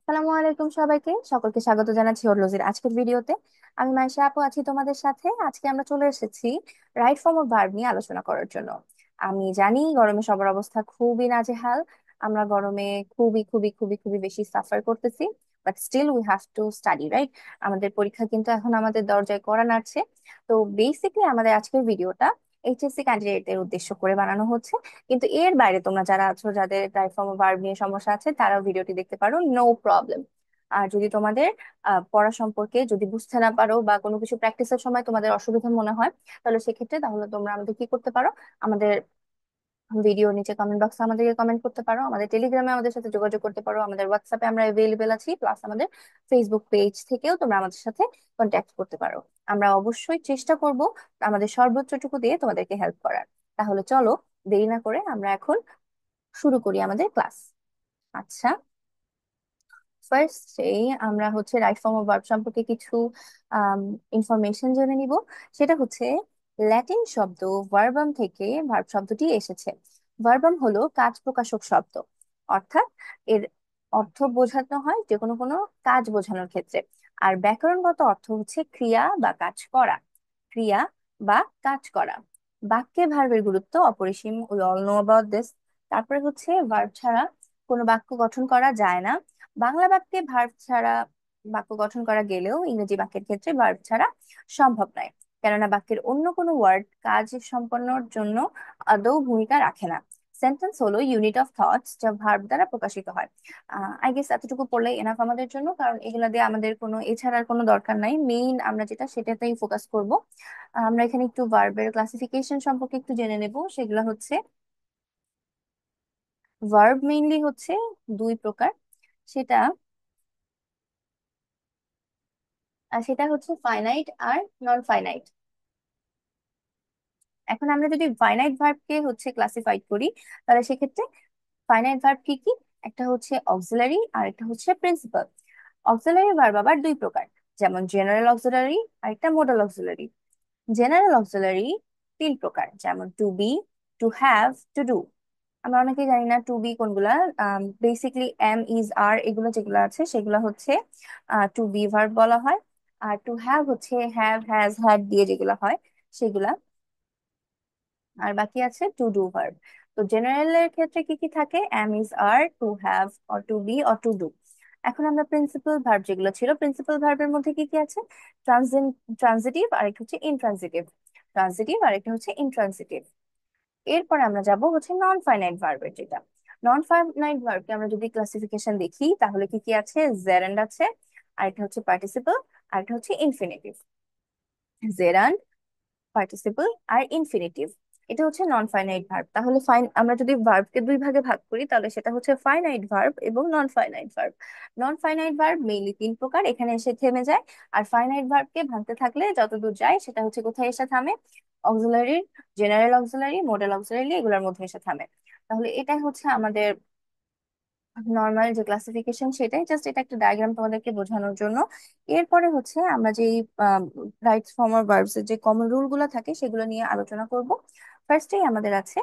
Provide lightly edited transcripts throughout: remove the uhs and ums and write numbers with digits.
আসসালামু আলাইকুম সবাইকে, সকলকে স্বাগত জানাচ্ছি ওরলজির আজকের ভিডিওতে। আমি মাইশা আপু আছি তোমাদের সাথে। আজকে আমরা চলে এসেছি রাইট ফর্ম অফ ভার্ব নিয়ে আলোচনা করার জন্য। আমি জানি গরমে সবার অবস্থা খুবই নাজেহাল। আমরা গরমে খুবই খুবই খুবই খুবই বেশি সাফার করতেছি, but still we have to study, right? আমাদের পরীক্ষা কিন্তু এখন আমাদের দরজায় কড়া নাড়ছে। তো বেসিকলি আমাদের আজকের ভিডিওটা এইচএসসি ক্যান্ডিডেটদের উদ্দেশ্য করে বানানো হচ্ছে। কিন্তু এর বাইরে তোমরা যারা আছো, যাদের রাইট ফর্ম অফ ভার্ব নিয়ে সমস্যা আছে, তারাও ভিডিওটি দেখতে পারো, নো প্রবলেম। আর যদি তোমাদের পড়া সম্পর্কে যদি বুঝতে না পারো বা কোনো কিছু প্র্যাকটিসের সময় তোমাদের অসুবিধা মনে হয়, তাহলে তোমরা আমাদের কি করতে পারো, আমাদের ভিডিও নিচে কমেন্ট বক্সে আমাদেরকে কমেন্ট করতে পারো, আমাদের টেলিগ্রামে আমাদের সাথে যোগাযোগ করতে পারো, আমাদের হোয়াটসঅ্যাপে আমরা অ্যাভেলেবেল আছি, প্লাস আমাদের ফেসবুক পেজ থেকেও তোমরা আমাদের সাথে কন্ট্যাক্ট করতে পারো। আমরা অবশ্যই চেষ্টা করব আমাদের সর্বোচ্চটুকু দিয়ে তোমাদেরকে হেল্প করার। তাহলে চলো, দেরি না করে আমরা এখন শুরু করি আমাদের ক্লাস। আচ্ছা, ফার্স্টেই আমরা হচ্ছে রাইট ফর্ম অফ ভার্ব সম্পর্কে কিছু ইনফরমেশন জেনে নিব। সেটা হচ্ছে ল্যাটিন শব্দ ভার্বাম থেকে ভার্ব শব্দটি এসেছে। ভার্বাম হলো কাজ প্রকাশক শব্দ, অর্থাৎ এর অর্থ বোঝানো হয় যে কোনো কোনো কাজ বোঝানোর ক্ষেত্রে। আর ব্যাকরণগত অর্থ হচ্ছে ক্রিয়া বা কাজ করা, ক্রিয়া বা কাজ করা। বাক্যে ভার্বের গুরুত্ব অপরিসীম, we all know about this. তারপরে হচ্ছে ভার্ব ছাড়া কোনো বাক্য গঠন করা যায় না। বাংলা বাক্যে ভার্ব ছাড়া বাক্য গঠন করা গেলেও ইংরেজি বাক্যের ক্ষেত্রে ভার্ব ছাড়া সম্ভব নয়, কেননা বাক্যের অন্য কোনো ওয়ার্ড কাজ সম্পন্নর জন্য আদৌ ভূমিকা রাখে না। সেন্টেন্স হলো ইউনিট অফ থটস যা ভার্ব দ্বারা প্রকাশিত হয়। আই গেস এতটুকু পড়লে এনাফ আমাদের জন্য, কারণ এগুলা দিয়ে আমাদের কোনো এছাড়ার কোনো দরকার নাই। মেইন আমরা যেটা সেটাতেই ফোকাস করব। আমরা এখানে একটু ভার্বের ক্লাসিফিকেশন সম্পর্কে একটু জেনে নেব। সেগুলো হচ্ছে, ভার্ব মেইনলি হচ্ছে দুই প্রকার। সেটা সেটা হচ্ছে ফাইনাইট আর নন ফাইনাইট। এখন আমরা যদি ফাইনাইট ভার্বকে হচ্ছে ক্লাসিফাইড করি, তাহলে সেক্ষেত্রে ফাইনাইট ভার্ব কি কি? একটা হচ্ছে অক্সিলারি আর একটা হচ্ছে প্রিন্সিপাল। অক্সিলারি ভার্ব আবার দুই প্রকার, যেমন জেনারেল অক্সিলারি আর একটা মোডাল অক্সিলারি। জেনারেল অক্সিলারি তিন প্রকার, যেমন to be, to have, to do. আমরা অনেকেই জানি না টু বি কোনগুলা। বেসিকলি এম, ইজ, আর এগুলো যেগুলো আছে সেগুলো হচ্ছে টু বি ভার্ব বলা হয়। আর টু হ্যাভ হচ্ছে হ্যাভ, হ্যাজ, হ্যাড দিয়ে যেগুলো হয় সেগুলা। আর বাকি আছে টু ডু ভার্ব। তো জেনারেলের ক্ষেত্রে কি কি থাকে? Am, is, are, to have, or to be, or to do. এখন আমরা প্রিন্সিপাল ভার্ব যেগুলো ছিল, প্রিন্সিপাল ভার্বের মধ্যে কি কি আছে? ট্রানজিন ট্রানজিটিভ আর একটা হচ্ছে ইনট্রানজিটিভ। ট্রানজিটিভ আর একটা হচ্ছে ইনট্রানজিটিভ। এরপরে আমরা যাব হচ্ছে নন ফাইনাইট ভার্বের যেটা। নন ফাইনাইট ভার্বকে আমরা যদি ক্লাসিফিকেশন দেখি, তাহলে কি কি আছে? জেরান্ড আছে, আরেকটা হচ্ছে পার্টিসিপল, আরেকটা হচ্ছে ইনফিনিটিভ। জেরান্ড, পার্টিসিপল আর ইনফিনিটিভ, এটা হচ্ছে নন ফাইনাইট ভার্ব। তাহলে আমরা যদি ভার্বকে দুই ভাগে ভাগ করি, তাহলে সেটা হচ্ছে ফাইনাইট ভার্ব এবং non finite verb. Non finite verb mainly তিন প্রকার, এখানে এসে থেমে যায়। আর ফাইনাইট ভার্বকে ভাঙতে থাকলে যতদূর যায় সেটা হচ্ছে কোথায় এসে থামে? Auxiliary, general auxiliary, modal auxiliary, এগুলোর মধ্যে এসে থামে। তাহলে এটাই হচ্ছে আমাদের নর্মাল যে ক্লাসিফিকেশন, সেটাই জাস্ট এটা একটা ডায়াগ্রাম তোমাদেরকে বোঝানোর জন্য। এরপরে হচ্ছে আমরা যে রাইট ফর্ম অফ ভার্বস এর যে কমন রুল গুলো থাকে সেগুলো নিয়ে আলোচনা করব। ফার্স্টেই আমাদের আছে,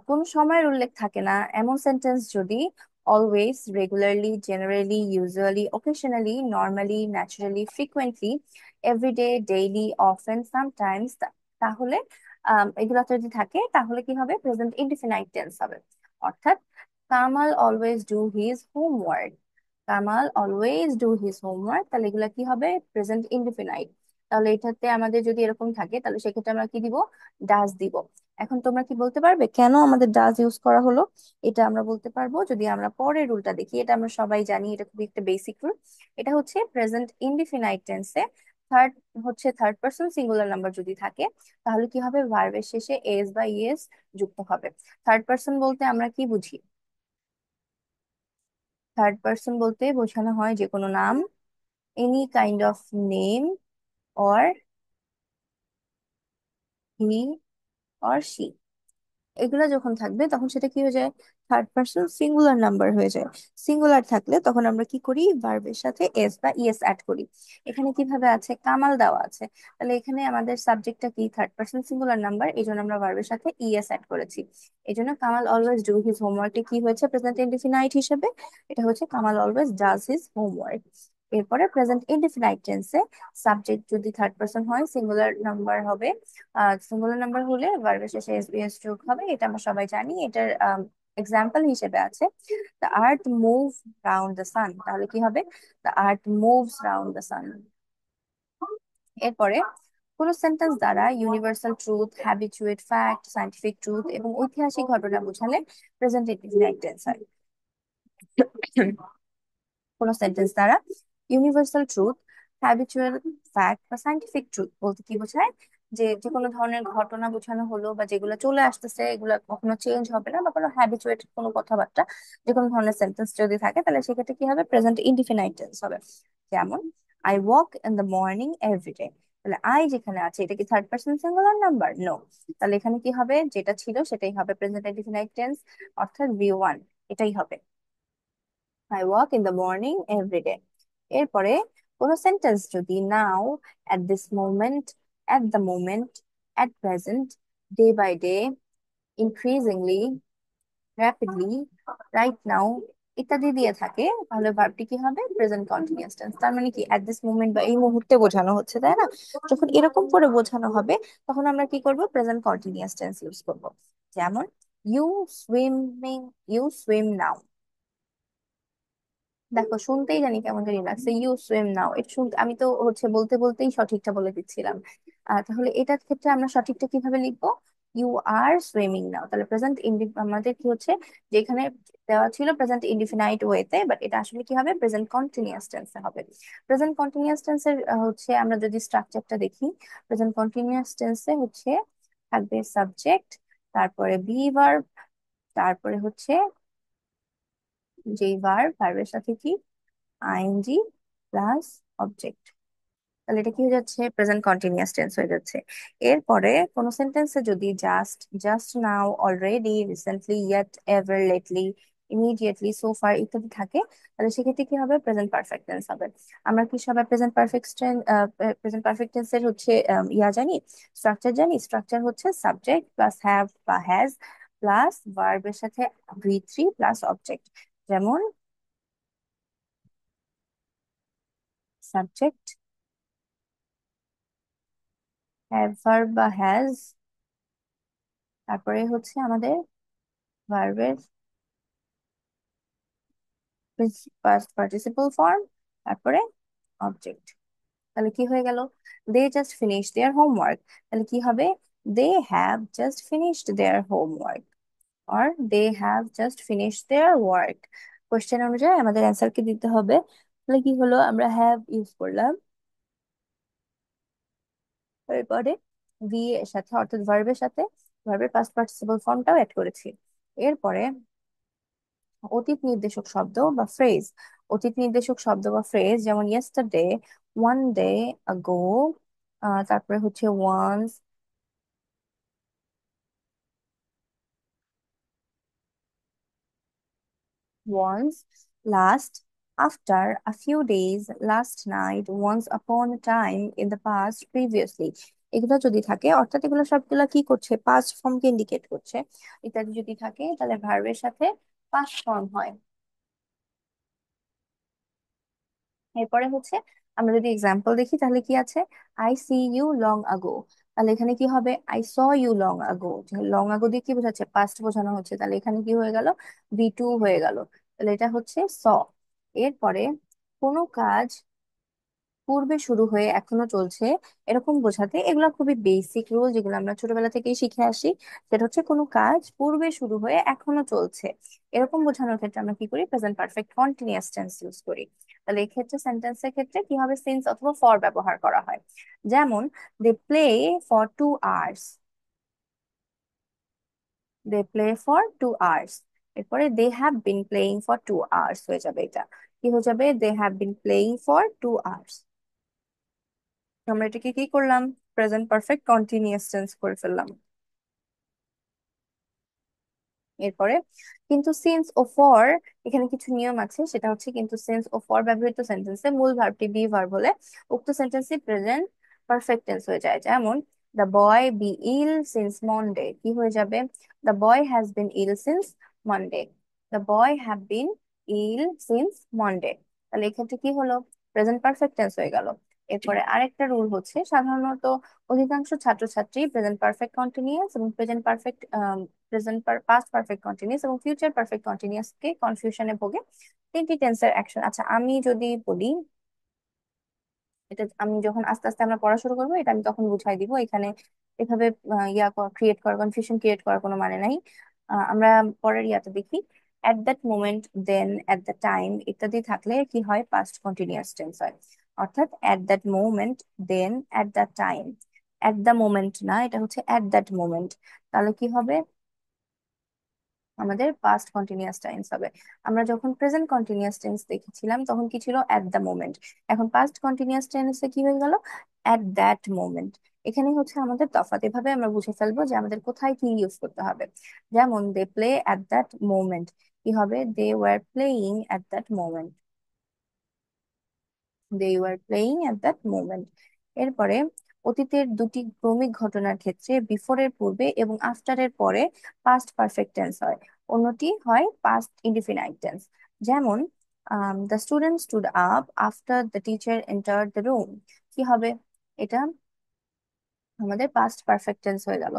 কোন সময়ের উল্লেখ থাকে না এমন সেন্টেন্স যদি always, regularly, generally, usually, occasionally, normally, naturally, frequently, everyday, daily, often, sometimes, তাহলে এগুলো যদি থাকে তাহলে কি হবে? প্রেজেন্ট ইনডিফিনাইট টেন্স হবে। অর্থাৎ Kamal always do his homework, Kamal always do his homework, তাহলে এগুলা কি হবে? Present indefinite. তাহলে এটাতে আমাদের যদি এরকম থাকে, তাহলে সেক্ষেত্রে আমরা কি দিব? ডাজ দিব। এখন তোমরা কি বলতে পারবে কেন আমাদের ডাজ ইউজ করা হলো? এটা আমরা বলতে পারবো যদি আমরা পরের রুলটা দেখি। এটা আমরা সবাই জানি, এটা খুবই একটা বেসিক রুল। এটা হচ্ছে প্রেজেন্ট ইনডিফিনাইট টেন্সে third third person singular number যদি থাকে, তাহলে কি হবে? ভার্বের শেষে এস বা ইএস যুক্ত হবে। থার্ড পার্সন বলতে আমরা কি বুঝি? থার্ড পার্সন বলতে বোঝানো হয় যে কোনো নাম, any kind of name, or he or she, এগুলা যখন থাকবে তখন সেটা কি হয়ে যায়? থার্ড পার্সন সিঙ্গুলার নাম্বার হয়ে যায়। সিঙ্গুলার থাকলে তখন আমরা কি করি, ভার্বের সাথে এস বা ইএস অ্যাড করি। এখানে কিভাবে আছে, কামাল দেওয়া আছে, তাহলে এখানে আমাদের সাবজেক্টটা কি, থার্ড পার্সন সিঙ্গুলার নাম্বার, এই জন্য আমরা ভার্বের সাথে ইএস অ্যাড করেছি। এই জন্য কামাল অলওয়েজ ডু হিজ হোমওয়ার্কটা কি হয়েছে, প্রেজেন্ট ইনডিফিনাইট হিসেবে। এটা হচ্ছে Kamal always does his homework. এরপরে প্রেজেন্ট ইনডিফিনাইট টেন্সে সাবজেক্ট যদি থার্ড পার্সন হয়, সিঙ্গুলার নাম্বার হবে। সিঙ্গুলার নাম্বার হলে ভার্বের শেষে এস বিএস যোগ হবে, এটা আমরা সবাই জানি। এটার এক্সাম্পল হিসেবে আছে the earth move round the sun, তাহলে কি হবে, the earth moves round the sun. এরপরে কোন সেন্টেন্স দ্বারা universal truth, habituate fact, scientific truth এবং ঐতিহাসিক ঘটনা বোঝালে প্রেজেন্ট ইনডিফিনাইট টেন্স হয়। কোন সেন্টেন্স দ্বারা ইউনিভার্সাল ট্রুথ, হ্যাবিচুয়াল ফ্যাক্ট বা সায়েন্টিফিক ট্রুথ বলতে কি বোঝায়, যে যে কোনো ধরনের ঘটনা বোঝানো হলো বা যেগুলো চলে আসতেছে এগুলো কখনো চেঞ্জ হবে না, বা কোনো হ্যাবিচুয়েট কোনো কথাবার্তা, যে কোনো ধরনের সেন্টেন্স যদি থাকে তাহলে সেক্ষেত্রে কি হবে, প্রেজেন্ট ইনডিফিনাইট টেন্স হবে। যেমন I walk in the morning everyday, তাহলে আই যেখানে আছে এটা কি third person singular number, no. তাহলে এখানে কি হবে, যেটা ছিল সেটাই হবে প্রেজেন্ট ইনডিফিনাইট টেন্স, অর্থাৎ ভি ওয়ান, এটাই হবে। I walk in the morning everyday. এরপরে কোনো সেন্টেন্স যদি now, at this moment, at the moment, at present, day by day, increasingly, rapidly, right now ইত্যাদি দিয়ে থাকে, তাহলে ভার্বটি কি হবে, প্রেজেন্ট কন্টিনিউয়াস টেন্স। তার মানে কি, অ্যাট দিস মোমেন্ট বা এই মুহূর্তে বোঝানো হচ্ছে, তাই না? যখন এরকম করে বোঝানো হবে তখন আমরা কি করব, প্রেজেন্ট কন্টিনিউয়াস টেন্স ইউজ করব। যেমন ইউ সুইমিং, ইউ সুইম নাও। দেখো শুনতেই জানি কেমন জানি লাগছে, ইউ সুইম নাও, এটা শুনতে আমি তো হচ্ছে বলতে বলতেই সঠিকটা বলে দিচ্ছিলাম। তাহলে এটার ক্ষেত্রে আমরা সঠিকটা কিভাবে লিখবো, ইউ আর সুইমিং নাও। তাহলে প্রেজেন্ট আমাদের কি হচ্ছে, যে এখানে দেওয়া ছিল প্রেজেন্ট ইনডিফিনাইট ওয়েতে, বাট এটা আসলে কি হবে, প্রেজেন্ট কন্টিনিউয়াস টেন্সে হবে। প্রেজেন্ট কন্টিনিউয়াস টেন্সের হচ্ছে আমরা যদি স্ট্রাকচারটা দেখি, প্রেজেন্ট কন্টিনিউয়াস টেন্সে হচ্ছে থাকবে সাবজেক্ট, তারপরে বি ভার্ব, তারপরে হচ্ছে যেই ভার্বের সাথে কি আইএনজি প্লাস অবজেক্ট। তাহলে এটা কি হয়ে যাচ্ছে, প্রেজেন্ট কন্টিনিউয়াস টেন্স হয়ে যাচ্ছে। এরপরে কোন সেন্টেন্সে যদি just, just now, already, recently, yet, ever, lately, immediately, so far ইত্যাদি থাকে, তাহলে সেক্ষেত্রে কি হবে, প্রেজেন্ট পারফেক্ট টেন্স হবে। আমরা কি সবাই present perfect tense, present perfect টেন্সের হচ্ছে ইয়া জানি, স্ট্রাকচার জানি। স্ট্রাকচার হচ্ছে সাবজেক্ট প্লাস হ্যাভ বা হ্যাজ প্লাস ভার্বের সাথে ভি থ্রি প্লাস অবজেক্ট। যেমন সাবজেক্ট, হ্যাভ ভার্ব বা হ্যাজ, তারপরে হচ্ছে আমাদের ভার্বের পার্টিসিপল ফর্ম, তারপরে অবজেক্ট। তাহলে কি হয়ে গেল, they just finish their homework, তাহলে কি হবে, they have just finished their homework, or they have just finished their work. Question অনুযায়ী আমাদের অ্যান্সারকে দিতে হবে। তাহলে কি হলো, আমরা হ্যাভ ইউজ করলাম, এরপরে বি এর সাথে অর্থাৎ ভার্বের সাথে ভার্বের পাস্ট পার্টিসিপল ফর্মটাও অ্যাড করেছি। এরপরে অতীত নির্দেশক শব্দ বা ফ্রেজ, অতীত নির্দেশক শব্দ বা ফ্রেজ যেমন ইয়েস্টারডে, ওয়ান ডে আগো, তারপরে হচ্ছে once, once, last, after, a few days, last night, once upon a time, in the past, previously, এগুলো যদি থাকে অর্থাৎ এগুলো সবগুলা কি করছে, পাস্ট ফর্মকে ইন্ডিকেট করছে। ইত্যাদি যদি থাকে তাহলে ভার্বের সাথে পাস্ট ফর্ম হয়। এরপরে হচ্ছে আমরা যদি এক্সাম্পল দেখি তাহলে কি আছে, আই সি ইউ লং আগো, তাহলে এখানে কি হবে, আই স ইউ লং আগো। লং আগো দিয়ে কি বোঝাচ্ছে, পাস্ট বোঝানো হচ্ছে, তাহলে এখানে কি হয়ে গেল, বি টু হয়ে গেল। তাহলে এটা হচ্ছে স। এরপরে কোনো কাজ পূর্বে শুরু হয়ে এখনো চলছে এরকম বোঝাতে, এগুলো খুবই বেসিক রুল যেগুলো আমরা ছোটবেলা থেকেই শিখে আসি। সেটা হচ্ছে কোনো কাজ পূর্বে শুরু হয়ে এখনো চলছে এরকম বোঝানোর ক্ষেত্রে আমরা কি করি, present perfect continuous tense use করি। তাহলে এই ক্ষেত্রে সেন্টেন্সের ক্ষেত্রে কি হবে, সিন্স অথবা ফর ব্যবহার করা হয়। যেমন they play for 2 hours, they play for 2 hours. এরপরে they have been playing for 2 hours হয়ে যাবে, এটা কি হয়ে যাবে, they have been playing for 2 hours. আমরা এটাকে কি করলাম, প্রেজেন্ট পারফেক্ট কন্টিনিউয়াস টেন্স করে ফেললাম। এরপরে কিন্তু সিন্স ও ফর, এখানে কিছু নিয়ম আছে, সেটা হচ্ছে কিন্তু সিন্স ও ফর ব্যবহৃত সেন্টেন্সে মূল ভার্বটি বি ভার্ব হলে উক্ত সেন্টেন্সই প্রেজেন্ট পারফেক্ট টেন্স হয়ে যায়। যেমন the boy be ill since Monday, কি হয়ে যাবে? The boy has been ill since Monday. The boy have been ill since Monday. তাহলে এক্ষেত্রে কি হলো? প্রেজেন্ট পারফেক্ট টেন্স হয়ে গেল। এরপরে আরেকটা রুল হচ্ছে, সাধারণত অধিকাংশ ছাত্রছাত্রী প্রেজেন্ট পারফেক্ট কন্টিনিউয়াস এবং প্রেজেন্ট পাস্ট পারফেক্ট কন্টিনিউয়াস এবং ফিউচার পারফেক্ট কন্টিনিউয়াস কে কনফিউশনে ভোগে। তিনটি টেন্সের অ্যাকশন, আচ্ছা আমি যদি বলি, এটা আমি যখন আস্তে আস্তে আমরা পড়া শুরু করবো, এটা আমি তখন বুঝাই দিব। এখানে এভাবে ক্রিয়েট করা, কনফিউশন ক্রিয়েট করার কোনো মানে নাই। আমরা পরের ইয়াতে দেখি, at that moment, then, at the time ইত্যাদি থাকলে কি হয়? পাস্ট কন্টিনিউয়াস টেন্স হয়। অর্থাৎ at that moment, then, at the time. At the moment না, এটা হচ্ছে এট দ্যাট মোমেন্ট। তাহলে কি হবে? আমাদের পাস্ট কন্টিনিউয়াস টেন্স হবে। আমরা যখন প্রেজেন্ট কন্টিনিউয়াস টেন্স দেখেছিলাম তখন কি ছিল? এট দ্য মোমেন্ট। এখন পাস্ট কন্টিনিউয়াস টেন্সে কি হয়ে গেল? এট দ্যাট মোমেন্ট। এখানে হচ্ছে আমাদের তফাৎ, এভাবে আমরা বুঝে ফেলবো যে আমাদের কোথায় কি ইউজ করতে হবে। যেমন they play at that moment, কি হবে? They were playing at that moment. They were playing at that moment. এরপরে অতীতের দুটি ক্রমিক ঘটনার ক্ষেত্রে বিফোরের পূর্বে এবং আফটারের পরে পাস্ট পারফেক্ট টেন্স হয়, অন্যটি হয় পাস্ট ইনডিফিনাইট টেন্স। যেমন the student stood up after the teacher entered the room, কি হবে? এটা আমাদের পাস্ট পারফেক্ট টেন্স হয়ে গেল।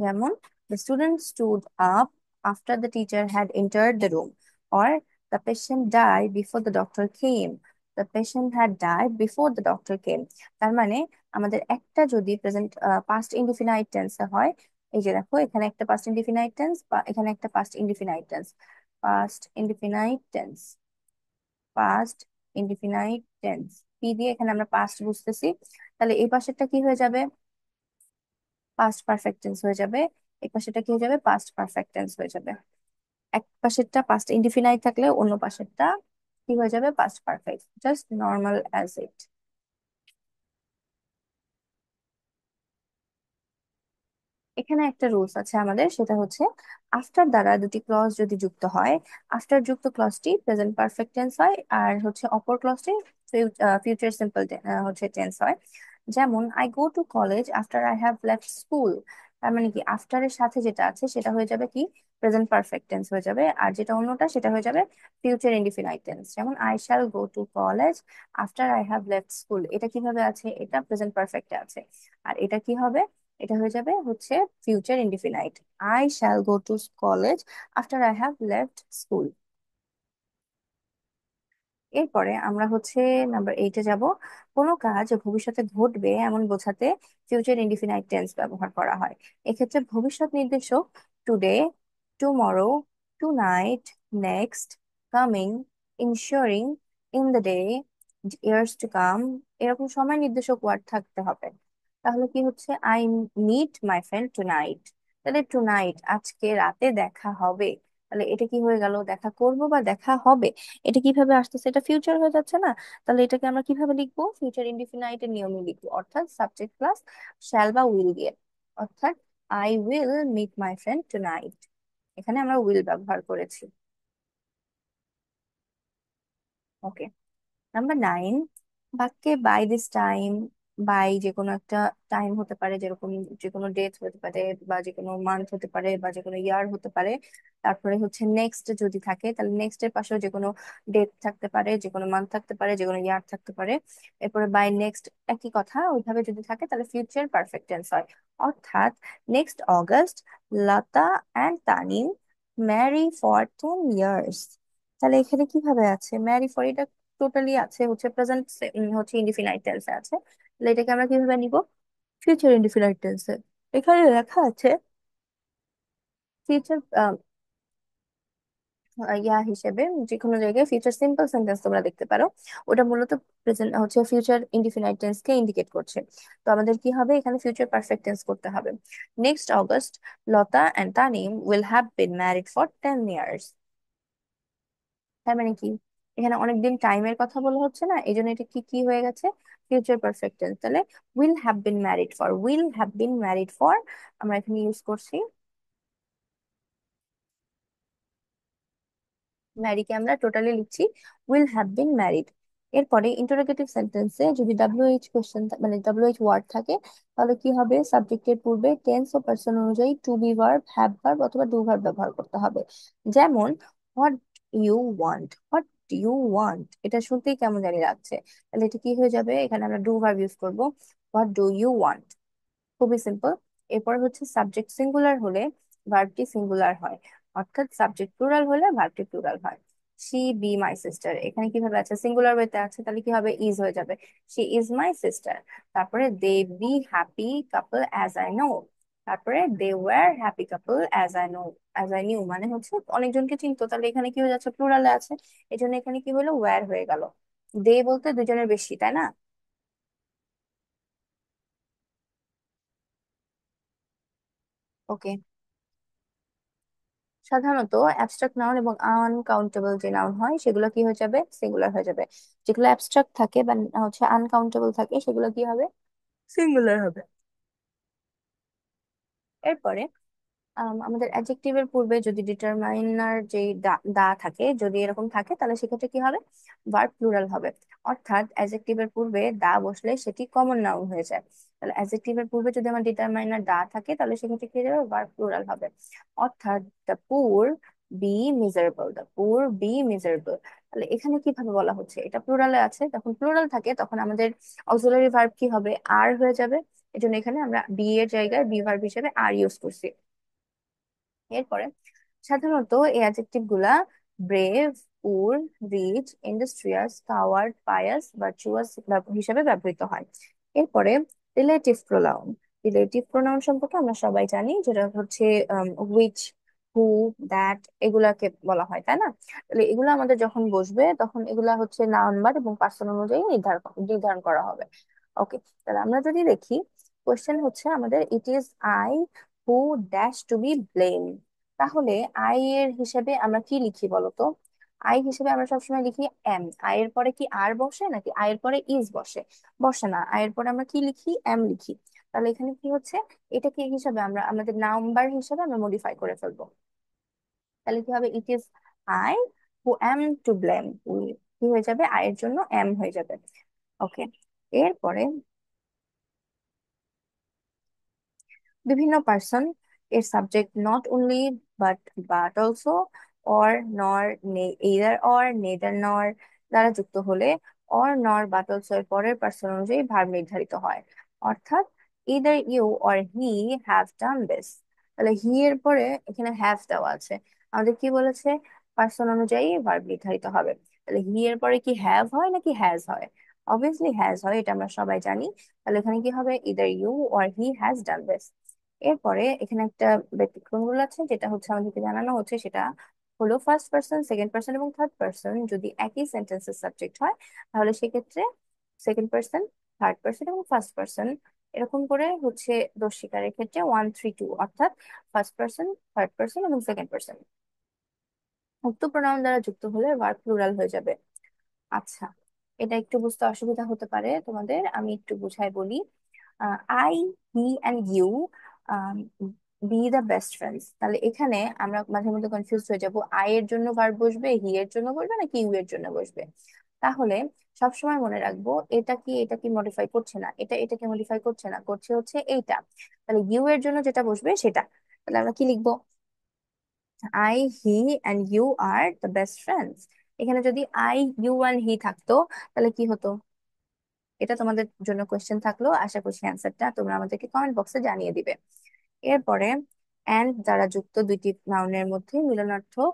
যেমন the student stood up after the teacher had entered the room, or the patient died before the doctor came. The patient had died before the doctor came. তার মানে আমাদের একটা যদি প্রেজেন্ট পাস্ট ইনডিফিনাইট টেন্স হয়, এই যে দেখো এখানে একটা পাস্ট ইনডিফিনাইট টেন্স বা এখানে একটা past indefinite tense, past indefinite tense, past indefinite tense, P দিয়ে এখানে আমরা পাস্ট বুঝতেছি। তাহলে এই পাশেরটা কি হয়ে যাবে? পাস্ট পারফেক্ট টেন্স হয়ে যাবে। এই পাশেরটা কি হয়ে যাবে? পাস্ট পারফেক্ট টেন্স হয়ে যাবে। এক পাশেরটা পাস্ট ইনডিফিনাইট থাকলে অন্য পাশেরটা কি হয়ে যাবে? Past perfect, just normal as it. এখানে একটা রুলস আছে আমাদের, সেটা হচ্ছে আফটার দ্বারা দুটি ক্লজ যদি যুক্ত হয়, আফটার যুক্ত ক্লজটি প্রেজেন্ট পারফেক্ট টেন্স হয়, আর হচ্ছে অপর ক্লজটি ফিউচার সিম্পল হচ্ছে টেন্স হয়। যেমন I go to college after I have left school. তার মানে কি আফটারের সাথে যেটা আছে সেটা হয়ে যাবে কি? প্রেজেন্ট পারফেক্ট টেন্স হয়ে যাবে, আর যেটা অন্যটা সেটা হয়ে যাবে ফিউচার ইনডিফিনাইট টেন্স। যেমন I shall go to college after I have left school, এটা কিভাবে আছে? এটা প্রেজেন্ট পারফেক্টে আছে। আর এটা কি হবে? এটা হয়ে যাবে হচ্ছে future indefinite. I shall go to college after I have left school. এরপরে আমরা হচ্ছে নাম্বার 8-এ যাব। কোনো কাজ ভবিষ্যতে ঘটবে এমন বোঝাতে ফিউচার ইনডিফিনাইট টেন্স ব্যবহার করা হয়। এক্ষেত্রে ভবিষ্যৎ নির্দেশক today, tomorrow, tonight, next, coming, ensuring, in the day, years to come, এরকম সময় নির্দেশক ওয়ার্ড থাকতে হবে। তাহলে কি হচ্ছে? I meet my friend tonight. তাহলে টুনাইট, আজকে রাতে দেখা হবে। তাহলে এটা কি হয়ে গেল? দেখা করব বা দেখা হবে। এটা কিভাবে আসতেছে? এটা ফিউচার হয়ে যাচ্ছে না? তাহলে এটাকে আমরা কিভাবে লিখবো? ফিউচার ইনডিফিনাইট এর নিয়মে লিখবো, অর্থাৎ সাবজেক্ট প্লাস শ্যাল বা উইল দিয়ে। অর্থাৎ I will meet my friend tonight, এখানে আমরা উইল ব্যবহার করেছি। ওকে। নাম্বার 9, বাক্যে বাই দিস টাইম, বাই যে কোনো একটা টাইম হতে পারে, যেরকম যে কোনো ডেট হতে পারে বা যে কোনো মান্থ হতে পারে বা যে কোনো ইয়ার হতে পারে। তারপরে হচ্ছে নেক্সট যদি থাকে তাহলে নেক্সট এর পাশেও যে কোনো ডেট থাকতে পারে, যে কোনো মান্থ থাকতে পারে, যে কোনো ইয়ার থাকতে পারে। এরপরে বাই নেক্সট একই কথা, ওইভাবে যদি থাকে তাহলে ফিউচার পারফেক্ট টেন্স হয়। অর্থাৎ next August Lata and Tanim marry for 10 years. তাহলে এখানে কিভাবে আছে ম্যারি ফর? এটা টোটালি আছে হচ্ছে প্রেজেন্ট, হচ্ছে ইনডিফিনাইট টেন্সে আছে। তাহলে এটাকে আমরা কিভাবে নিব? ফিউচার ইনডিফিনাইট টেন্সে। এখানে লেখা আছে ফিউচার ইয়া হিসেবে, যে কোনো জায়গায় ফিউচার সিম্পল সেন্টেন্স তোমরা দেখতে পারো, ওটা মূলত প্রেজেন্ট হচ্ছে ফিউচার ইনডিফিনাইট টেন্স কে ইন্ডিকেট করছে। তো আমাদের কি হবে? এখানে ফিউচার পারফেক্ট টেন্স করতে হবে। Next August Lata and Tanim will have been married for 10 years. তার মানে কি? এখানে অনেকদিন টাইমের কথা বলা হচ্ছে না, এই জন্য এটা কি কি হয়ে গেছে? Future perfect tense. তাহলে will have been married for, will have been married for আমরা এখানে ইউজ করছি ম্যারিকে আমরা টোটালি লিখছি উইল হ্যাভ বিন ম্যারিড। এরপরে ইন্টারোগেটিভ সেন্টেন্সে যদি ডাব্লিউএইচ কোশ্চেন মানে ডাব্লিউএইচ ওয়ার্ড থাকে, তাহলে কি হবে? সাবজেক্টের পূর্বে টেন্স ও পার্সন অনুযায়ী to be verb, have verb অথবা ডু ভার্ব ব্যবহার করতে হবে। যেমন what you want, what you want, এটা শুনতেই কেমন জানি লাগছে, তাহলে এটা কি হয়ে যাবে? এখানে আমরা ডু ভার্ব ইউজ করবো, হোয়াট ডু ইউ ওয়ান্ট। খুবই সিম্পল। এরপর হচ্ছে সাবজেক্ট সিঙ্গুলার হলে ভার্বটি সিঙ্গুলার হয়, অর্থাৎ সাবজেক্ট প্লুরাল হলে ভার্বটি প্লুরাল হয়। শি বি মাই সিস্টার, এখানে কিভাবে আছে? সিঙ্গুলার ওয়েতে আছে, তাহলে কি হবে? ইজ হয়ে যাবে, শি ইজ মাই সিস্টার। তারপরে they be happy couple as I know, তারপরে they were happy couple as I know, as I knew মানে হচ্ছে অনেকজনকে চিনতো, তাহলে এখানে কি হয়ে যাচ্ছে? প্লুরালে আছে, এই জন্য এখানে কি হলো? ওয়ার হয়ে গেল। দে বলতে দুজনের বেশি, তাই না? ওকে। সাধারণত অ্যাবস্ট্রাক্ট নাউন এবং আনকাউন্টেবল যে নাউন হয় সেগুলো কি হয়ে যাবে? সিঙ্গুলার হয়ে যাবে। যেগুলো অ্যাবস্ট্রাক্ট থাকে বা হচ্ছে আনকাউন্টেবল থাকে সেগুলো কি হবে? সিঙ্গুলার হবে। এরপরে আমাদের অ্যাডজেক্টিভের পূর্বে যদি ডিটারমাইনার যে দা দা থাকে, যদি এরকম থাকে, তাহলে সেক্ষেত্রে কি হবে? ভার্ব প্লুরাল হবে। অর্থাৎ অ্যাডজেক্টিভের পূর্বে দা বসলে সেটি কমন নাউন হয়ে যায়। তাহলে অ্যাডজেক্টিভের পূর্বে যদি আমার ডিটারমাইনার দা থাকে, তাহলে সেক্ষেত্রে কি হয়ে যাবে? ভার্ব প্লুরাল হবে। অর্থাৎ the poor be miserable, the poor be miserable. তাহলে এখানে কিভাবে বলা হচ্ছে? এটা প্লুরালে আছে, যখন প্লুরাল থাকে তখন আমাদের অক্সিলারি ভার্ব কি হবে? আর হয়ে যাবে। এই জন্য এখানে আমরা বি এর জায়গায় বি ভার্ব হিসেবে আর ইউজ করছি। এরপরে সাধারণত এই অ্যাডজেক্টিভ গুলা brave, poor, rich, industrious, coward, pious, virtuous হিসেবে ব্যবহৃত হয়। এরপরে রিলেটিভ প্রোনাউন। রিলেটিভ প্রোনাউন সম্পর্কে আমরা সবাই জানি, যেটা হচ্ছে হুইচ, হু, দ্যাট, এগুলাকে বলা হয়, তাই না? তাহলে এগুলো আমাদের যখন বসবে তখন এগুলা হচ্ছে নাউন বার এবং পার্সন অনুযায়ী নির্ধারণ নির্ধারণ করা হবে। ওকে। তাহলে আমরা যদি দেখি, কোশ্চেন হচ্ছে আমাদের it is I who dash to be blame. তাহলে আই এর হিসেবে আমরা কি লিখি বলতো? আই হিসেবে আমরা সবসময় লিখি এম। আই এর পরে কি আর বসে নাকি আই এর পরে ইজ বসে? বসে না, আই এর পরে আমরা কি লিখি? এম লিখি। তাহলে এখানে কি হচ্ছে? এটা কি হিসাবে আমরা আমাদের নাম্বার হিসেবে আমরা মডিফাই করে ফেলবো। তাহলে কি হবে? It is I who am to blame, কি হয়ে যাবে? আই এর জন্য এম হয়ে যাবে। ওকে। এরপরে বিভিন্ন পার্সন এর subject not only but, but also, or, নর, এইদার অর, নেদার নর দ্বারা যুক্ত হলে অর, নর, বাট অলসো এর পরের পার্সন অনুযায়ী ভার্ব নির্ধারিত হয়। অর্থাৎ either you or he have done this. তাহলে হি এর পরে এখানে হ্যাভ দেওয়া আছে, আমাদের কি বলেছে? পার্সন অনুযায়ী ভার্ব নির্ধারিত হবে। তাহলে হি এর পরে কি হ্যাভ হয় নাকি হ্যাজ হয়? অবভিয়াসলি হ্যাজ হয়, এটা আমরা সবাই জানি। তাহলে এখানে কি হবে? Either you or he has done this. এরপরে এখানে একটা ব্যতিক্রম রুল আছে, যেটা হচ্ছে আমাদেরকে জানানো হচ্ছে, সেটা হলো ফার্স্ট পার্সন, সেকেন্ড পার্সন এবং থার্ড পার্সন যদি একই সেন্টেন্সের সাবজেক্ট হয়, তাহলে সেক্ষেত্রে সেকেন্ড পার্সন, থার্ড পার্সন এবং ফার্স্ট পার্সন এরকম করে হচ্ছে দোষ স্বীকারের ক্ষেত্রে 1 3 2, অর্থাৎ ফার্স্ট পার্সন, থার্ড পার্সন এবং সেকেন্ড পার্সন উক্ত প্রোনাউন দ্বারা যুক্ত হলে ভার্ব প্লুরাল হয়ে যাবে। আচ্ছা, এটা একটু বুঝতে অসুবিধা হতে পারে তোমাদের, আমি একটু বুঝাই বলি। I, he and you be the best friends. তাহলে এখানে আমরা মাঝে মধ্যে কনফিউজ হয়ে যাব, আই এর জন্য ভার্ব বসবে, হি এর জন্য বসবে নাকি ইউ এর জন্য বসবে। তাহলে সবসময় মনে রাখবো, এটা কি মডিফাই করছে না, এটা এটাকে মডিফাই করছে না, করছে হচ্ছে এইটা। তাহলে ইউ এর জন্য যেটা বসবে সেটা। তাহলে আমরা কি লিখবো? I, he and you are the best friends. এখানে যদি আই, ইউ অ্যান্ড হি থাকতো, তাহলে কি হতো? এটা তোমাদের জন্য কোয়েশ্চেন থাকলো, আশা করছি অ্যান্সারটা তোমরা আমাদেরকে কমেন্ট বক্সে জানিয়ে দিবে। এরপরে এন্ড দ্বারা যুক্ত দুইটি নাউনের মধ্যে মিলনার্থক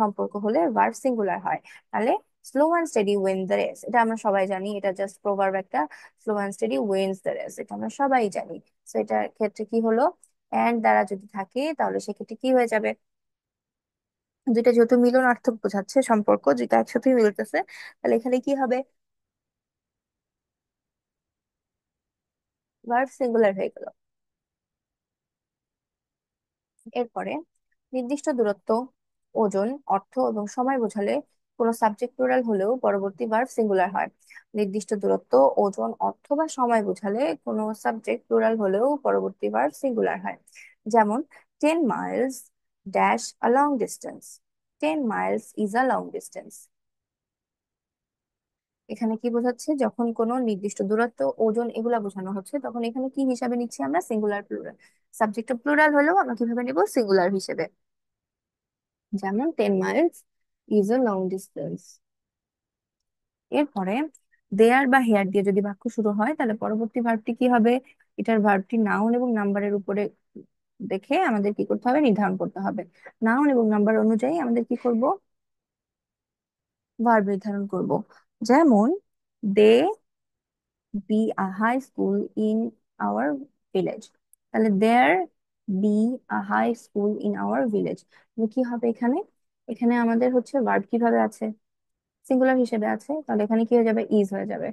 সম্পর্ক হলে ভার্ব সিঙ্গুলার হয়। তাহলে slow and steady win the race, এটা আমরা সবাই জানি, এটা জাস্ট প্রভার্ব একটা। Slow and steady wins the race, এটা আমরা সবাই জানি। তো এটার ক্ষেত্রে কি হলো? এন্ড দ্বারা যদি থাকে তাহলে সেক্ষেত্রে কি হয়ে যাবে? দুইটা যেহেতু মিলনার্থক বোঝাচ্ছে, সম্পর্ক যেটা একসাথে মিলতেছে, তাহলে এখানে কি হবে? ভার্ব সিঙ্গুলার হয়ে গেল। এরপরে নির্দিষ্ট দূরত্ব, ওজন, অর্থ এবং সময় বোঝালে কোনো সাবজেক্ট প্লুরাল হলেও পরবর্তী ভার্ব সিঙ্গুলার হয়। নির্দিষ্ট দূরত্ব, ওজন, অর্থ বা সময় বোঝালে কোনো সাবজেক্ট প্লুরাল হলেও পরবর্তী ভার্ব সিঙ্গুলার হয়। যেমন 10 miles dash a long distance. 10 miles is a long distance। এখানে কি বোঝাচ্ছে, যখন কোনো নির্দিষ্ট দূরত্ব, ওজন এগুলা বোঝানো হচ্ছে, তখন এখানে কি হিসাবে নিচ্ছি আমরা, সিঙ্গুলার প্লুরাল। সাবজেক্টটা প্লুরাল হলেও আমরা কিভাবে নিব, সিঙ্গুলার হিসেবে। যেমন 10 miles is a long distance। এরপরে দেয়ার বা হেয়ার দিয়ে যদি বাক্য শুরু হয়, তাহলে পরবর্তী ভার্বটি কি হবে, এটার ভার্বটি নাউন এবং নাম্বারের উপরে দেখে আমাদের কি করতে হবে, নির্ধারণ করতে হবে। নাউন এবং নাম্বার অনুযায়ী আমাদের কি করব, ভার্ব নির্ধারণ করব। যেমন they be a high school in our village. তাহলে there be a high school in our village, কি হবে এখানে, এখানে আমাদের হচ্ছে ভার্ব কিভাবে আছে, সিঙ্গুলার হিসেবে আছে, তাহলে এখানে কি হয়ে যাবে, ইজ হয়ে যাবে।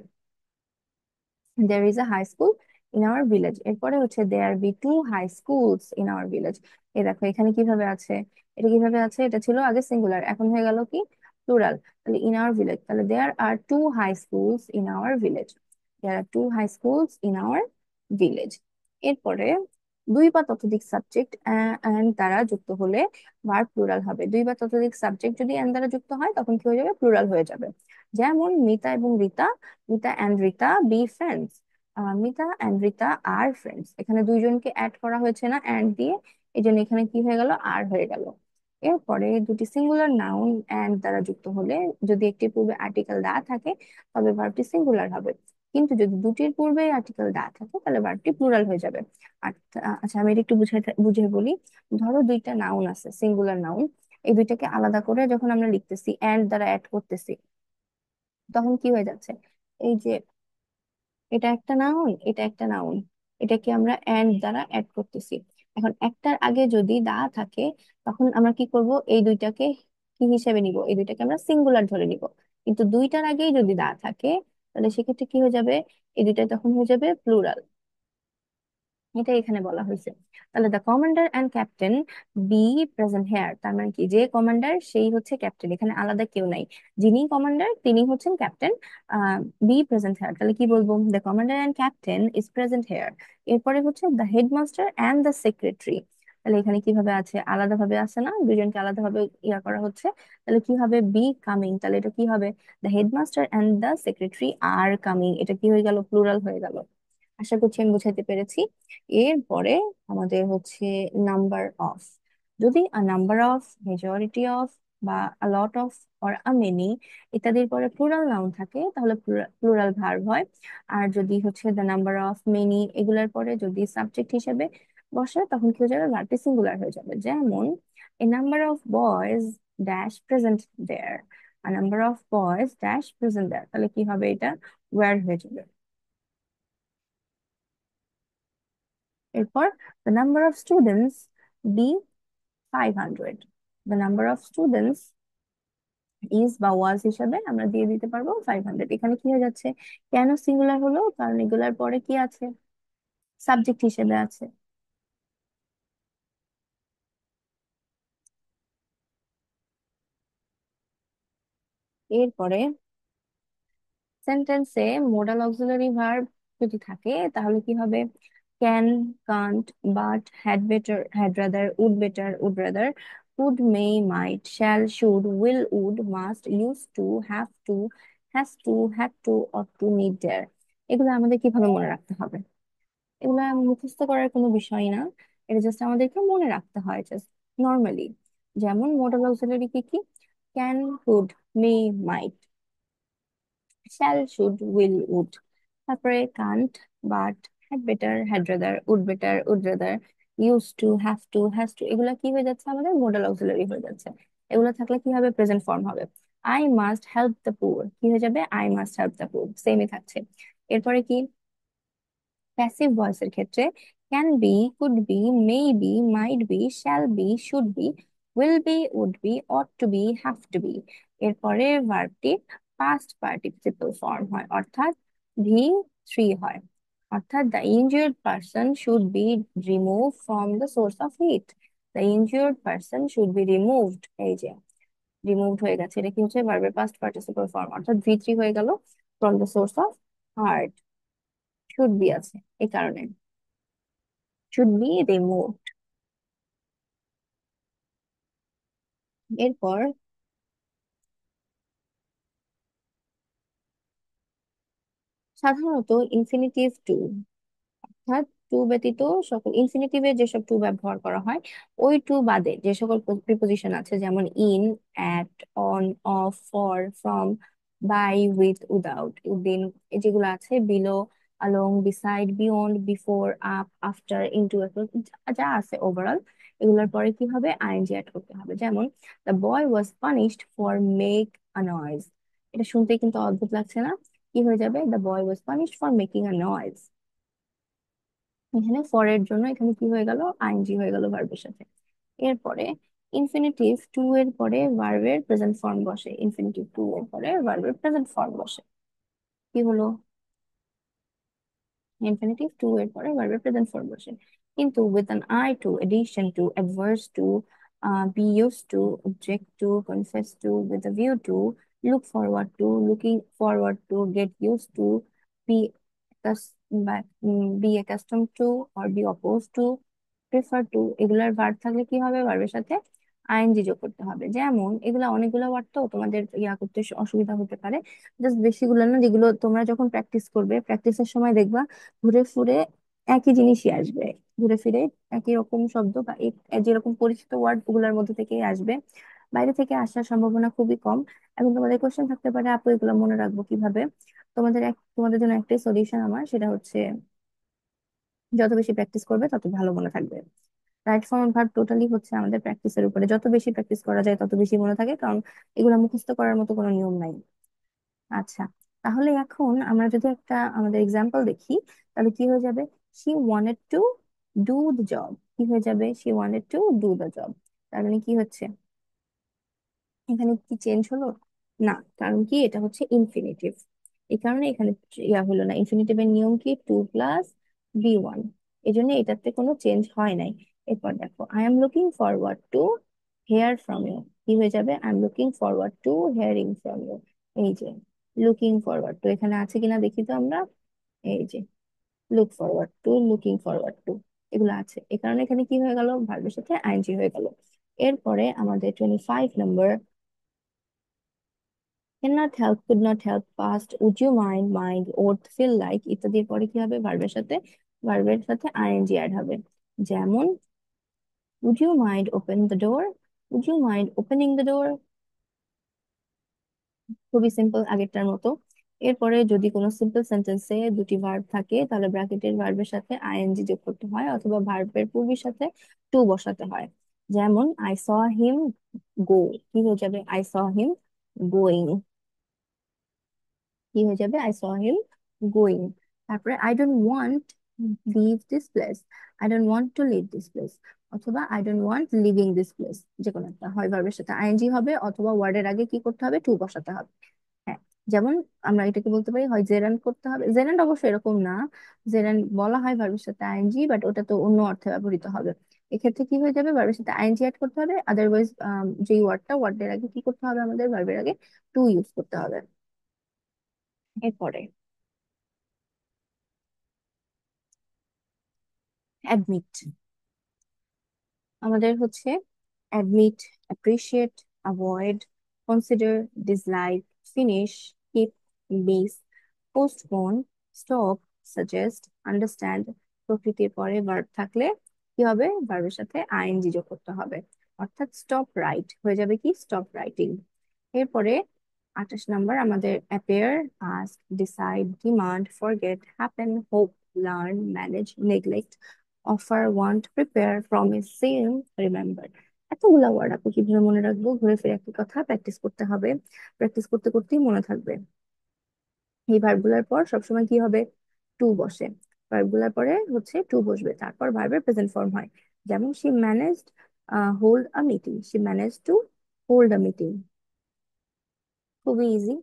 there is a high school in our village। এরপরে হচ্ছে there be two high schools in our village। এই দেখো এখানে কিভাবে আছে, এটা কিভাবে আছে, এটা ছিল আগে সিঙ্গুলার, এখন হয়ে গেল কি প্লুরাল। তাহলে in our village, তাহলে there are two high schools in our village। there are two high schools in our village। এরপরে দুই বা ততোধিক সাবজেক্ট and দ্বারা যুক্ত হলে ভার্ব প্লুরাল হবে। দুই বা ততোধিক সাবজেক্ট যদি and দ্বারা যুক্ত হয়, তখন কি হয়ে যাবে, প্লুরাল হয়ে যাবে। যেমন মিতা এবং Rita, Mita and Rita be friends. Mita and Rita are friends, এখানে দুইজনকে অ্যাড করা হয়েছে না অ্যান্ড দিয়ে, এই জন্য এখানে কি হয়ে গেল, আর হয়ে গেল। এরপরে দুটি সিঙ্গুলার নাউন অ্যান্ড দ্বারা যুক্ত হলে, যদি একটি পূর্বে আর্টিকেল দেওয়া থাকে তবে ভার্বটি সিঙ্গুলার হবে, কিন্তু যদি দুটির পূর্বে আর্টিকেল দেওয়া থাকে তাহলে ভার্বটি প্লুরাল হয়ে যাবে। আচ্ছা, আমি এটা একটু বুঝিয়ে বলি। ধরো দুইটা নাউন আছে, সিঙ্গুলার নাউন, এই দুইটাকে আলাদা করে যখন আমরা লিখতেছি অ্যান্ড দ্বারা অ্যাড করতেছি, তখন কি হয়ে যাচ্ছে, এই যে এটা একটা নাউন, এটা একটা নাউন, এটাকে আমরা এন্ড দ্বারা অ্যাড করতেছি। এখন একটার আগে যদি দা থাকে, তখন আমরা কি করব, এই দুইটাকে কি হিসেবে নিব, এই দুইটাকে আমরা সিঙ্গুলার ধরে নিব। কিন্তু দুইটার আগেই যদি দা থাকে, তাহলে সেক্ষেত্রে কি হয়ে যাবে, এই দুইটা তখন হয়ে যাবে প্লুরাল। এটা এখানে বলা হয়েছে। তাহলে the commander and captain be present here, তার মানে কি, যে কমান্ডার সেই হচ্ছে ক্যাপ্টেন, এখানে আলাদা কেউ নাই, যিনি কমান্ডার তিনি হচ্ছেন ক্যাপ্টেন। বি প্রেজেন্ট হেয়ার, তাহলে কি বলবো, the commander and captain is present here. এরপরে হচ্ছে the headmaster and the secretary. তাহলে এখানে কিভাবে আছে, আলাদা ভাবে আছে না, দুজনকে আলাদা ভাবে ইয়া করা হচ্ছে। তাহলে কি হবে, বি কামিং, তাহলে এটা কি হবে, the headmaster and the secretary are coming, এটা কি হয়ে গেল, প্লুরাল হয়ে গেল। আশা করছি আমি বুঝাইতে পেরেছি। এরপরে আমাদের হচ্ছে নাম্বার অফ। যদি নাম্বার অফ, মেজরিটি অফ, বা লট অফ অর মেনি ইত্যাদির পরে প্লুরাল নাউন থাকে, তাহলে প্লুরাল ভার্ব হয়। আর যদি হচ্ছে দ্য নাম্বার অফ, মেনি এগুলার পরে যদি সাবজেক্ট হিসেবে বসে, তখন কি হয়ে যাবে, ভার্বটি সিঙ্গুলার হয়ে যাবে। যেমন a number of boys dash present there, a number of boys dash present there, তাহলে কি হবে, এটা ওয়্যার হয়ে যাবে। এরপর the number of students be 500। the number of students is বা was হিসাবে আমরা দিয়ে দিতে পারবো 500। এখানে কি হয়ে যাচ্ছে, কেন সিঙ্গুলার হলো, কারণ এগুলার পরে কি আছে, সাবজেক্ট হিসেবে আছে। এরপরে সেন্টেন্সে মোডাল অক্সিলারি ভার্ব যদি থাকে, তাহলে কি হবে, can, can't, but, had better, had rather, would better, would rather, could, may, might, shall, should, will, would, must, use to, have to, has to, had to, ought to, need dare. এগুলো আমাদের কিভাবে মনে রাখতে হবে, এগুলো মুখস্থ করার কোনো বিষয় না, এটা জাস্ট আমাদেরকে মনে রাখতে হয় জাস্ট নর্মালি। যেমন মোডাল অক্সিলারি কি কি, can, could, may, might, shall, should, will, would. তারপরে can't, but, had better, had rather, would better, would rather, use to, have to, has to, এগুলা কি হয়ে যাচ্ছে, আমাদের মোডাল অক্সিলারি হয়ে যাচ্ছে। এগুলো থাকলে কি হবে, প্রেজেন্ট ফর্ম হবে। I must help the poor, কি হয়ে যাবে, I must help the poor, সেমই থাকছে। এরপরে কি, প্যাসিভ ভয়েসের ক্ষেত্রে can be, could be, may be, might be, shall be, should be, will be, would be, ought to be, have to be. এরপরে ভার্বটি পাস্ট পার্টিসিপল ফর্ম হয়, অর্থাৎ ভি থ্রি হয়। অর্থাৎ the injured person should be remove from the source of heat. The injured person should be removed, এই যে removed হয়ে গেছে, এটা কি হচ্ছে, ভার্বের পাস্ট পার্টিসিপল ফর্ম, অর্থাৎ ভি থ্রি হয়ে গেল, from the source of heart, should be আছে এই কারণে, should be removed। এরপর সাধারণত ইনফিনিটিভ টু, অর্থাৎ টু ব্যতীত সকল ইনফিনিটিভে যেসব টু ব্যবহার করা হয়, ওই টু বাদে যে সকল প্রিপোজিশন আছে, যেমন in, at, on, of, for, from, by, with, without, within, যেগুলো আছে, below, along, beside, beyond, before, up, after, into, যা আছে ওভারঅল, এগুলোর পরে কি হবে, আইএনজি অ্যাড করতে হবে। যেমন the boy was punished for make a noise. এটা শুনতে কিন্তু অদ্ভুত লাগছে না? কি হয়ে যাবে, the boy was punished for making a noise. এখানে ফর এর জন্য এখানে কি হয়ে গেল, আইএনজি হয়ে গেল ভার্বের সাথে। এরপরে ইনফিনিটিভ টু এর পরে ভার্বের প্রেজেন্ট ফর্ম বসে, ইনফিনিটিভ টু এর পরে ভার্বের প্রেজেন্ট ফর্ম বসে। কি হলো, ইনফিনিটিভ টু এর পরে ভার্বের প্রেজেন্ট ফর্ম বসে, কিন্তু with an eye to, addition to, adverse to, be use to, object to, confess to, with a view to, look forward to, looking forward to, get use to, be be accustom to, or be oppose to, prefer to, এগুলার verb থাকলে কি হবে, ভার্বের সাথে ING যোগ করতে হবে। যেমন এগুলা অনেকগুলো ওয়ার্ড, তো তোমাদের ইয়া করতে অসুবিধা হতে পারে, জাস্ট বেশিগুলো না, যেগুলো তোমরা যখন প্র্যাকটিস করবে, প্র্যাকটিসের সময় দেখবা ঘুরে ফিরে একই জিনিসই আসবে, ঘুরে ফিরে একই রকম শব্দ বা যেরকম পরিচিত ওয়ার্ড ওগুলোর মধ্যে থেকেই আসবে, বাইরে থেকে আসার সম্ভাবনা খুবই কম। এখন তোমাদের কোশ্চেন থাকতে পারে, আপু এগুলো মনে রাখবো কিভাবে? তোমাদের জন্য একটাই সলিউশন আমার, সেটা হচ্ছে যত বেশি প্র্যাকটিস করবে তত ভালো মনে থাকবে। রাইট ফর্ম ভার্ব টোটালি হচ্ছে আমাদের প্র্যাকটিসের উপরে, যত বেশি প্র্যাকটিস করা যায় তত বেশি মনে থাকে, কারণ এগুলো মুখস্থ করার মতো কোনো নিয়ম নাই। আচ্ছা, তাহলে এখন আমরা যদি একটা আমাদের এক্সাম্পল দেখি, তাহলে কি হয়ে যাবে, she wanted to do the job. কি হয়ে যাবে, she wanted to do the job. তার মানে কি হচ্ছে, এখানে কি চেঞ্জ হলো? না, কারণ কি, এটা হচ্ছে ইনফিনিটিভ, এই কারণে এখানে ইয়া হলো না। ইনফিনিটিভের নিয়ম কি, টু প্লাস বি ওয়ান, এই জন্য এটাতে কোনো চেঞ্জ হয় নাই। এরপর দেখো, I am looking forward to hear from you. কি হয়ে যাবে, I am looking forward to hearing from you. এই যে লুকিং ফরওয়ার্ড টু এখানে আছে কিনা দেখি তো আমরা, এই যে look forward to, looking forward two, এগুলো আছে, এই কারণে এখানে কি হয়ে গেল, ভার্বের সাথে আইএনজি হয়ে গেল। এরপরে আমাদের 25 নম্বর, cannot help, could not help, past, would you mind, mind, would, feel like, ইত্যাদির পরে কি হবে, ভার্বের সাথে আইএনজি অ্যাড হবে। যেমন would you mind open the door, would you mind opening the door, খুবই সিম্পল আগেরটার মতো। এরপরে যদি কোনো সিম্পল সেন্টেন্সে দুটি ভার্ব থাকে, তাহলে ব্র্যাকেটের ভার্বের সাথে আইএনজি যোগ করতে হয়, অথবা ভার্বের পূর্বের সাথে টু বসাতে হয়। যেমন আই স হিম গো, কি হয়ে যাবে, আই স হিম গোয়িং। কি হয়ে যাবে, আই স হিম গোয়িং। তারপরে I don't want leave this place, I don't want to leave this place, অথবা I don't want living this place, যে কোনো একটা হয়, ভার্বের সাথে আইএনজি হবে, অথবা ওয়ার্ডের আগে কি করতে হবে, টু বসাতে হবে। হ্যাঁ, যেমন আমরা এটাকে বলতে পারি, হয় জেরান্ড করতে হবে, জেরান্ড অবশ্য এরকম না, জেরান্ড বলা হয় ভার্বের সাথে আইএনজি, বাট ওটা তো অন্য অর্থে ব্যবহৃত হবে। এক্ষেত্রে কি হয়ে যাবে, ভার্বের সাথে আইএনজি অ্যাড করতে হবে, আদারওয়াইজ যে ওয়ার্ডের আগে কি করতে হবে, আমাদের ভার্বের আগে টু ইউজ করতে হবে। এরপরে অ্যাডমিট, আমাদের হচ্ছে admit, appreciate, avoid, consider, dislike, finish, keep, miss, postpone, stop, suggest, understand, প্রকৃতির পরে ভার্ব থাকলে কি হবে, ভার্বের সাথে আইএনজি যোগ করতে হবে, অর্থাৎ স্টপ রাইট হয়ে যাবে কি, স্টপ রাইটিং। এরপরে 28 নম্বর আমাদের appear, ask, decide, demand, forget, happen, hope, learn, manage, neglect, offer, want, prepare, promise, seem, remember. এতগুলা ওয়ার্ড আপনি কিভাবে মনে রাখবো, ঘুরে ফিরে একই কথা, প্র্যাকটিস করতে হবে, প্র্যাকটিস করতে করতেই মনে থাকবে। এই ভার্বগুলোর পর সবসময় কি হবে, টু বসে, ভার্বগুলোর পরে হচ্ছে টু বসবে, তারপর ভার্বের প্রেজেন্ট ফর্ম হয়। যেমন she managed hold a meeting, she manage to hold a meeting, খুবই ইজি।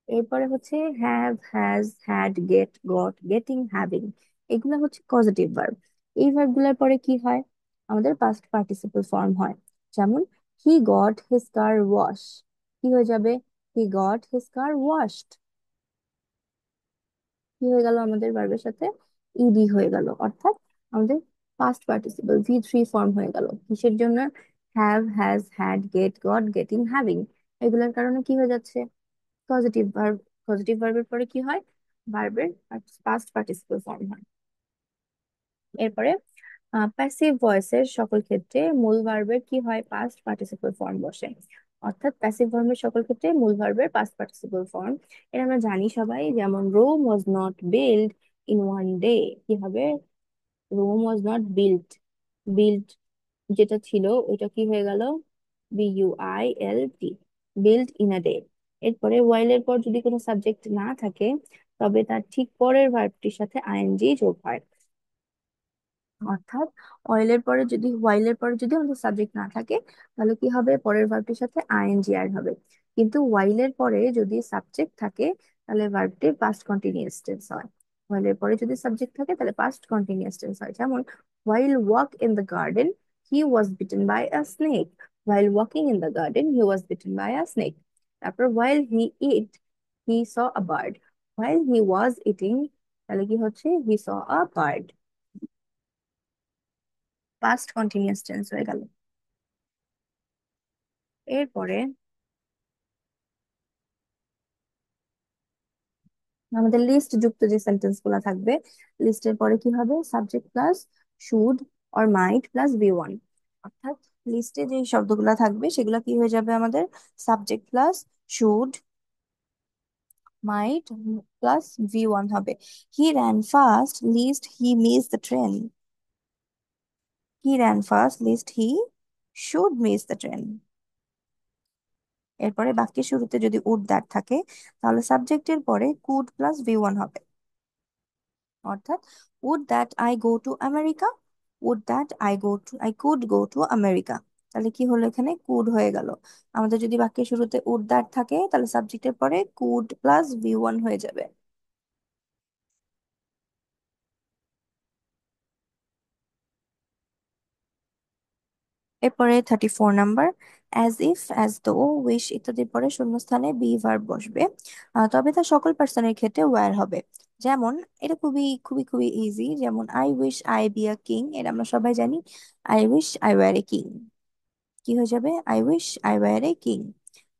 এরপরে হচ্ছে have, has, had, get, got, getting, having, এগুলা হচ্ছে কজেটিভ ভার্ব। এই ভার্বগুলোর পরে কি হয়, আমাদের পাস্ট পার্টিসিপল ফর্ম হয়। যেমন he got his car wash, কি হয়ে যাবে, he got his car washed. কি হয়ে গেল, আমাদের ভার্বের সাথে ইডি হয়ে গেল, অর্থাৎ আমাদের past participle V three form হয়ে গেল, কিসের জন্য, have, has, had, get, got, getting, having, এগুলোর কারণে কি হয়ে যাচ্ছে? Positive verb. পজিটিভ ভার্বের পরে কি হয়? ভার্বের পাস্ট পার্টিসিপল ফর্ম হয়। এরপরে প্যাসিভ ভয়েসের সকল ক্ষেত্রে মূল ভার্বের কি হয়? পাস্ট পার্টিসিপল ফর্ম বসে। অর্থাৎ প্যাসিভ ভার্বের সকল ক্ষেত্রে মূল ভার্বের পাস্ট পার্টিসিপল ফর্ম। এটা আমরা জানি সবাই, যেমন Rome was not build in one day. কি হবে? Rome was not built. Built যেটা ছিল ওইটা কি হয়ে গেল? BUILT, built in a day. এরপরে ওয়াইল এর পর যদি কোনো সাবজেক্ট না থাকে, তবে তার ঠিক পরের ভার্বটির সাথে আইএনজি যোগ হয়। অর্থাৎ ওয়াইলের পরে যদি আমাদের সাবজেক্ট না থাকে, তাহলে কি হবে? পরের ভার্বটির সাথে আইএনজি অ্যাড হবে। কিন্তু ওয়াইলের পরে যদি সাবজেক্ট থাকে, তাহলে ভার্বটি পাস্ট কন্টিনিউয়াস টেন্স হয়। ওয়াইলের পরে যদি সাবজেক্ট থাকে, তাহলে পাস্ট কন্টিনিউয়াস টেন্স হয়। যেমন while walk in the garden he was bitten by a snake. While walking in the garden he was bitten by a snake. তারপর while he ate he saw a bird. While he was eating, তাহলে কি হচ্ছে? he saw a bird. Past continuous tense হয়ে গেল। এরপরে আমাদের list যুক্ত যে সেন্টেন্স গুলা থাকবে, লিস্টের পরে কি হবে? Subject plus should or mite plus V1। অর্থাৎ লিস্টে যে শব্দগুলা থাকবে সেগুলা কি হয়ে যাবে আমাদের? Subject plus should, mite plus V1 হবে। হি ran fast lest he miss the train. He ran fast lest he should miss the train. এরপরে বাক্যের শুরুতে যদি উড দ্যাট থাকে, তাহলে সাবজেক্টের পরে কুড প্লাস V1 হবে। অর্থাৎ would that I go to America, would that I could go to America। তাহলে কি হলো? এখানে কুড হয়ে গেল। আমাদের যদি বাক্যের শুরুতে would that থাকে, তাহলে সাবজেক্টের পরে কুড প্লাস V1 হয়ে যাবে। এরপরে 34 number, as if, as though, wish ইত্যাদির পরে শূন্যস্থানে বি ভার্ব বসবে। তবে তা সকল পার্সনের ক্ষেত্রে ওয়্যার হবে। যেমন এটা খুবই খুবই খুবই ইজি। যেমন I wish I be a king, এটা আমরা সবাই জানি। I wish I were a king, কি হয়ে যাবে? I wish I were a king.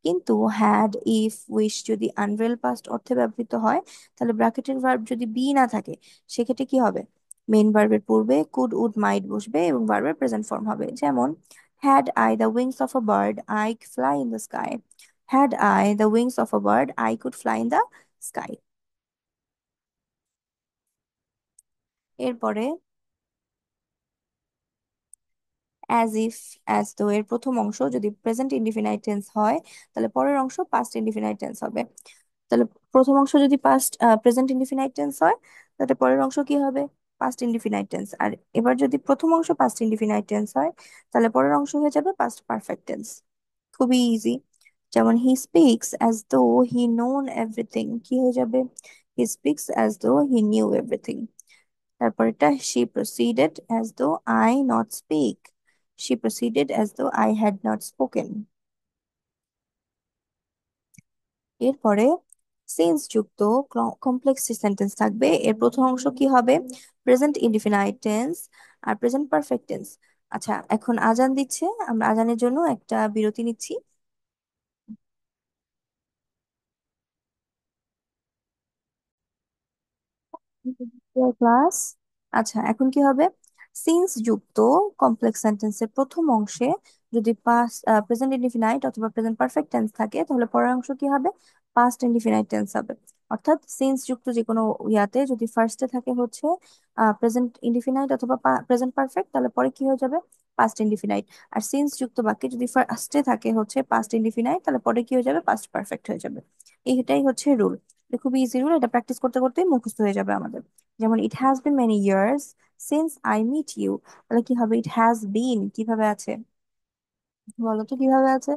কিন্তু হ্যাড, ইফ, উইশ যদি আনরিয়েল পাস্ট অর্থে ব্যবহৃত হয়, তাহলে ব্র্যাকেটের ভার্ব যদি বি না থাকে, সেক্ষেত্রে কি হবে? মেইন ভার্বের পূর্বে কুড, উড, মাইট বসবে এবং ভার্বের প্রেজেন্ট ফর্ম হবে। যেমন had I the wings of a bird I fly in the sky. Had I the wings of a bird I could fly in the sky. এরপরে অ্যাজ ইফ, অ্যাজ দো এর প্রথম অংশ যদি present indefinite tense হয়, তাহলে পরের অংশ past indefinite tense হবে। তাহলে প্রথম অংশ যদি প্রেজেন্ট ইনডিফিনাইট টেন্স হয়, তাহলে পরের অংশ কি হবে? Past indefinite tense. আর এবার যদি প্রথম অংশ পাস্ট ইনডিফিনাইট টেন্স হয়, তাহলে পরের অংশ হয়ে যাবে পাস্ট পারফেক্ট টেন্স। খুবই ইজি। যেমন হি স্পিক্স অ্যাজ দো হি নোন এভরিথিং, কি হয়ে যাবে? হি speaks as though he knew everything. তারপরেরটা she proceeded as though I not speak. She proceeded as though I had not spoken. এরপরে সেন্স যুক্ত complex sentence থাকবে। এর প্রথম অংশ কি হবে? প্রেজেন্ট ইনডিফিনাইট টেন্স আর প্রেজেন্ট পারফেক্ট টেন্স। আচ্ছা, এখন আজান দিচ্ছে, আমরা আজানের জন্য একটা বিরতি নিচ্ছি। ক্লাস। আচ্ছা, এখন কি হবে? সিন্স যুক্ত কমপ্লেক্স সেন্টেন্সের প্রথম অংশে যদি প্রেজেন্ট ইনডিফিনাইট অথবা প্রেজেন্ট পারফেক্ট টেন্স থাকে, তাহলে পরের অংশ কি হবে? পাস্ট ইনডিফিনাইট টেন্স হবে। অর্থাৎ সিন্স যুক্ত যে কোনো ইয়াতে যদি ফার্স্টে থাকে হচ্ছে প্রেজেন্ট ইনডিফিনাইট অথবা প্রেজেন্ট পারফেক্ট, তাহলে পরে কি হয়ে যাবে? Past indefinite. আর সিন্স যুক্ত বাক্যে যদি ফার্স্টে থাকে হচ্ছে পাস্ট ইনডিফিনাইট, তাহলে পরে কি হয়ে যাবে? পাস্ট পারফেক্ট হয়ে যাবে। এটাই হচ্ছে রুল। খুবই ইজি রুল, এটা প্র্যাকটিস করতে করতেই মুখস্থ হয়ে যাবে আমাদের। যেমন it has been many years since I meet you. তাহলে কি হবে? ইট হ্যাজ বিন কিভাবে আছে? বলো তো কিভাবে আছে?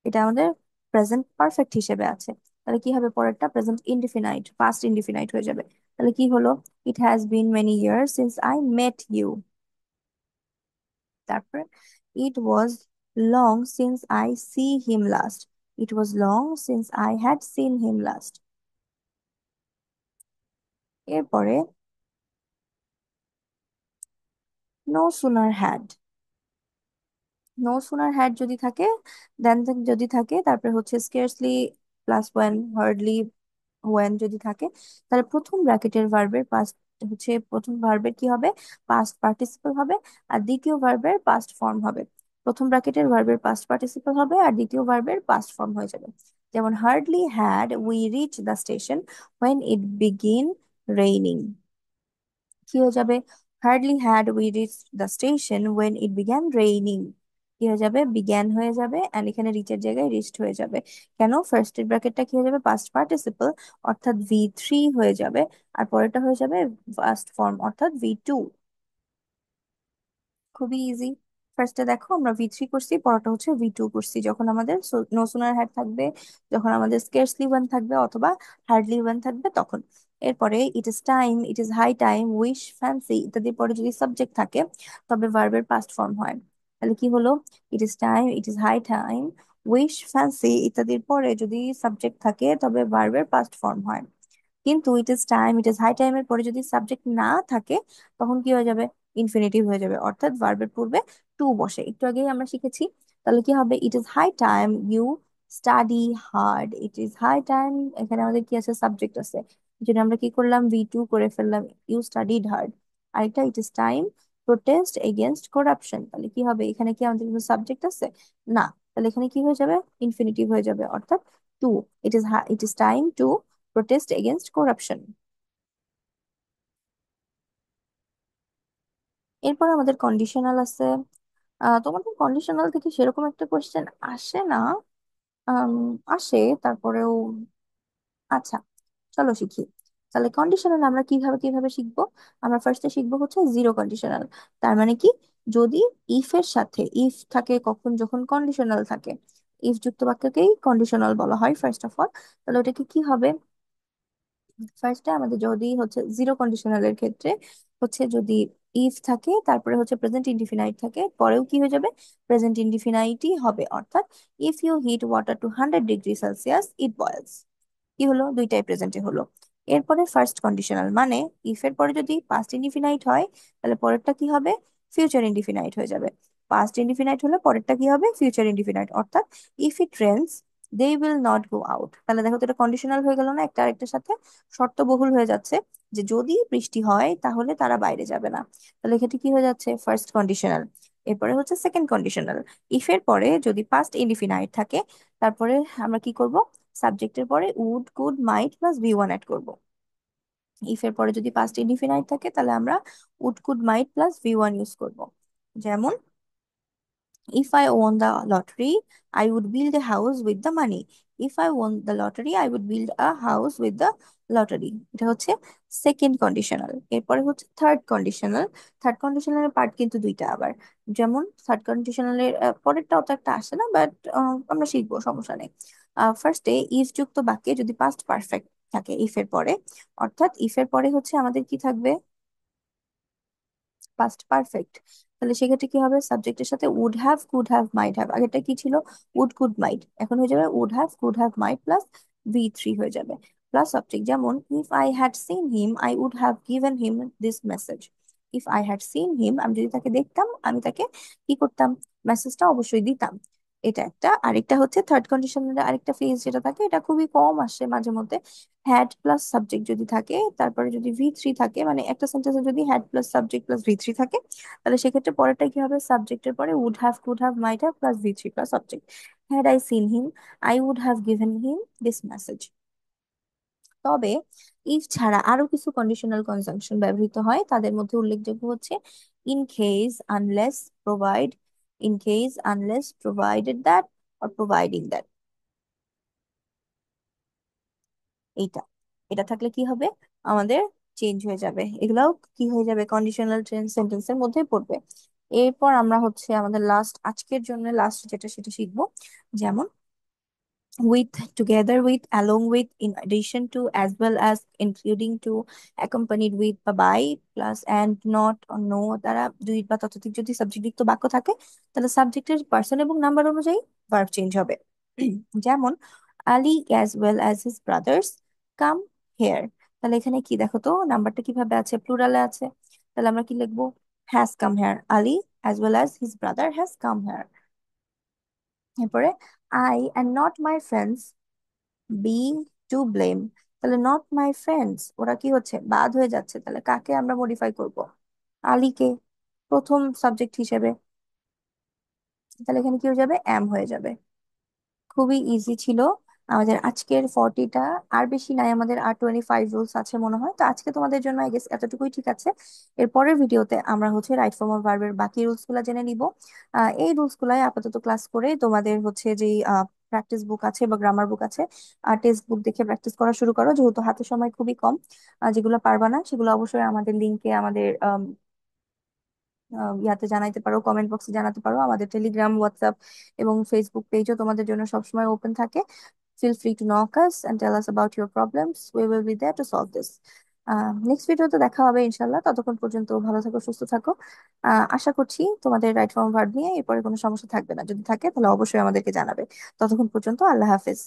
এটা আমাদের প্রেজেন্ট পারফেক্ট হিসেবে আছে। তাহলে কি হবে? পরেরটা প্রেজেন্ট ইনডিফিনাইট, পাস্ট ইনডিফিনাইট হয়ে যাবে। তাহলে কি হলো? It has been many years since I met you. তারপরে it was long since I see him last. It was long since I had seen him last. এরপরে no sooner had, no sooner had যদি থাকে, then যদি থাকে, তারপরে হচ্ছে scarcely plus when, hardly when যদি থাকে, তাহলে প্রথম ব্র্যাকেটের ভার্বের পাস্ট হচ্ছে, প্রথম ভার্বের কি হবে, পাস্ট পার্টিসিপল হবে, আর দ্বিতীয় ভার্বের পাস্ট ফর্ম হবে। প্রথম ব্র্যাকেটের ভার্বের পাস্ট পার্টিসিপল হবে আর দ্বিতীয় ভার্বের পাস্ট ফর্ম হয়ে যাবে। যেমন hardly had we reach the station when it began raining, কি হয়ে যাবে, hardly had we reached the station when it began raining, কি হয়ে যাবে, বিজ্ঞান হয়ে যাবে, এন্ড এখানে রিচের জায়গায় রিচড হয়ে যাবে। কেন, ফার্স্ট এর ব্র্যাকেটটা কি হয়ে যাবে, পাস্ট পার্টিসিপল অর্থাৎ V3 হয়ে যাবে, আর পরেরটা হয়ে যাবে পাস্ট ফর্ম অর্থাৎ V2। খুবই ইজি। ফার্স্টে দেখো আমরা V3 করছি, পরটা হচ্ছে V2 করছি, যখন আমাদের নো সুনার হ্যাড থাকবে, যখন আমাদের স্কেয়ার্সলি ওয়ান থাকবে অথবা হার্ডলি ওয়ান থাকবে তখন। এরপরে it is time, it is high time, wish, fancy ইত্যাদির পরে যদি সাবজেক্ট থাকে তবে ভার্বের পাস্ট ফর্ম হয়। তাহলে কি হলো, it is time, it is high time, wish, fancy ইত্যাদির পরে যদি সাবজেক্ট থাকে তবে ভার্বের পাস্ট ফর্ম হয়। কিন্তু it is time, it is high টাইমের পরে যদি সাবজেক্ট না থাকে তখন কি হয়ে যাবে, ইনফিনিটিভ হয়ে যাবে, অর্থাৎ ভার্বের পূর্বে টু বসে, একটু আগেই আমরা শিখেছি। তাহলে কি হবে, it is high time you study hard, it is high time, এখানে আমাদের কি আছে, সাবজেক্ট আছে, এই জন্য আমরা কি করলাম, V2 করে ফেললাম, ইউ স্টাডিড হার্ড। আরেকটা, it is time protest against corruption, তাহলে কি হবে, এখানে কি আমাদের কোনো সাবজেক্ট আছে, না, তাহলে এখানে কি হয়ে যাবে, ইনফিনিটিভ হয়ে যাবে, অর্থাৎ to, it is time to protest against corruption. এরপর আমাদের কন্ডিশনাল আছে। তোমাদের কন্ডিশনাল থেকে সেরকম একটা কোয়েশ্চেন আসে না, আম, আসে তারপরেও। আচ্ছা, চলো শিখি। তাহলে কন্ডিশনাল আমরা কিভাবে কিভাবে শিখবো। আমরা ফার্স্টে শিখবো হচ্ছে জিরো কন্ডিশনাল। তার মানে কি, যদি ইফ এর সাথে ইফ থাকে, কখন, যখন কন্ডিশনাল থাকে, ইফ যুক্ত বাক্যকেই কন্ডিশনাল বলা হয় ফার্স্ট অফ অল। তাহলে ওটাকে কি হবে, ফার্স্টে আমাদের যদি হচ্ছে জিরো কন্ডিশনালের ক্ষেত্রে হচ্ছে যদি ইফ থাকে, তারপরে হচ্ছে প্রেজেন্ট ইনডিফিনাইট থাকে, পরেও কি হয়ে যাবে, প্রেজেন্ট ইনডিফিনাইটই হবে, অর্থাৎ if you hit water to 100 degree Celsius it boils, কি হলো, দুইটাই প্রেজেন্টে হলো। এরপরে ফার্স্ট কন্ডিশনাল মানে ইফ এর পরে যদি পাস্ট ইনডিফিনাইট হয় তাহলে পরেরটা কি হবে, ফিউচার ইনডিফিনাইট হয়ে যাবে। পাস্ট ইনডিফিনাইট হলে পরেরটা কি হবে, ফিউচার ইনডিফিনাইট, অর্থাৎ if it rains they will not go out. তাহলে দেখো তো এটা কন্ডিশনাল হয়ে গেল না, একটা আরেকটার সাথে শর্তবহুল হয়ে যাচ্ছে, যে যদি বৃষ্টি হয় তাহলে তারা বাইরে যাবে না। তাহলে এক্ষেত্রে কি হয়ে যাচ্ছে, ফার্স্ট কন্ডিশনাল। এরপরে হচ্ছে সেকেন্ড কন্ডিশনাল, ইফ এর পরে যদি পাস্ট ইনডিফিনাইট থাকে, তারপরে আমরা কি করব, সাবজেক্টের পরে would, could, might plus V1 add করব। ইফ এর পরে যদি পাস্ট ইনডিফিনাইট থাকে তাহলে আমরা would, could, might plus V1 use করব। যেমন, if I won the lottery, I would build a house with the money. If I won the lottery, I would build a house with the lottery. এটা হচ্ছে second conditional. এরপরে হচ্ছে third conditional. Third কন্ডিশনালের part কিন্তু দুইটা আবার। যেমন third কন্ডিশনালের পরেরটা অত একটা আসে না, বাট আমরা শিখবো, সমস্যা নেই। ফার্স্টে ইফ যুক্ত বাক্যে যদি পাস্ট পারফেক্ট থাকে ইফ এর পরে, অর্থাৎ ইফ এর পরে হচ্ছে আমাদের কি থাকবে, পাস্ট পারফেক্ট, তাহলে সেক্ষেত্রে কি হবে, সাবজেক্টের সাথে would have, could have, might have, আগেরটা কি ছিল, উড, কুড, মাইট, এখন হয়ে যাবে would have, could have, might plus V3 হয়ে যাবে, প্লাস সাবজেক্ট। যেমন, if I had seen him I would have given him this message. If I had seen him, আমি যদি তাকে দেখতাম আমি তাকে কি করতাম, মেসেজটা অবশ্যই দিতাম। এটা একটা। আরেকটা হচ্ছে থার্ড কন্ডিশনের আরেকটা ফেজ যেটা থাকে, এটা খুবই কম আসে মাঝে মধ্যে, হ্যাড প্লাস সাবজেক্ট যদি থাকে, তারপরে যদি V3 থাকে, মানে একটা সেন্টেন্সে যদি had plus subject plus V3 থাকে, তাহলে সেক্ষেত্রে পরেরটা কি হবে, সাবজেক্টের পরে would have, could have, might have plus V3 plus subject. Had I seen him I would have given him this message. তবে ইফ ছাড়া আরো কিছু কন্ডিশনাল কনজাংশন ব্যবহৃত হয়, তাদের মধ্যে উল্লেখযোগ্য হচ্ছে in case, unless, provide, in case, unless, provided that, or providing that, এইটা। এটা থাকলে কি হবে, আমাদের চেঞ্জ হয়ে যাবে, এগুলাও কি হয়ে যাবে, কন্ডিশনাল সেন্টেন্সের মধ্যে পড়বে। এরপর আমরা হচ্ছে আমাদের লাস্ট, আজকের জন্য লাস্ট যেটা সেটা শিখবো। যেমন, with, together with, along with, in addition to, as well as, including to, accompanied with বা by, plus and, not or no দ্বারা দুই বা ততোধিক যদি সাবজেক্ট যুক্ত বাক্য থাকে, তাহলে সাবজেক্টের পার্সন এবং নাম্বার অনুযায়ী ভার্ব চেঞ্জ হবে। যেমন, Ali as well as his brothers come here, তাহলে এখানে কি দেখো তো, নাম্বারটা কিভাবে আছে, প্লুরালে আছে, তাহলে আমরা কি লিখবো, has come here, Ali as well as his brother has come here। এরপরে I and not my friends be to blame. তাহলে নট মাই ফ্রেন্ডস, ওরা কি হচ্ছে, বাদ হয়ে যাচ্ছে, তাহলে কাকে আমরা মডিফাই করব? আলীকে প্রথম সাবজেক্ট হিসেবে। তাহলে এখানে কি হয়ে যাবে, এম হয়ে যাবে। খুবই ইজি ছিল আমাদের আজকের 40টা। আর বেশি নাই, আমাদের আর 25 রুলস আছে মনে হয়। তো আজকে তোমাদের জন্য আই গেস এতটুকুই ঠিক আছে। এর পরের ভিডিওতে আমরা হচ্ছে রাইট ফর্ম অফ ভার্বের বাকি রুলস গুলা জেনে নিব। এই রুলস গুলাই আপাতত ক্লাস করে তোমাদের হচ্ছে যে প্র্যাকটিস বুক আছে বা গ্রামার বুক আছে, টেক্সট বুক দেখে প্র্যাকটিস করা শুরু করো, যেহেতু হাতে সময় খুবই কম। যেগুলো পারবা না সেগুলো অবশ্যই আমাদের লিঙ্কে, আমাদের ইয়াতে জানাইতে পারো, কমেন্ট বক্সে জানাতে পারো। আমাদের টেলিগ্রাম, হোয়াটসঅ্যাপ এবং ফেসবুক পেজও তোমাদের জন্য সবসময় ওপেন থাকে। Feel free to knock us and tell us about your problems. We will be there to solve this. Next ভিডিওতে দেখা হবে ইনশাল্লাহ। ততক্ষণ পর্যন্ত ভালো থাকো, সুস্থ থাকো। আশা করছি তোমাদের রাইট ফর্ম ভার্ব নিয়ে এরপরে কোনো সমস্যা থাকবে না। যদি থাকে তাহলে অবশ্যই আমাদেরকে জানাবে। ততক্ষণ পর্যন্ত আল্লাহ হাফেজ।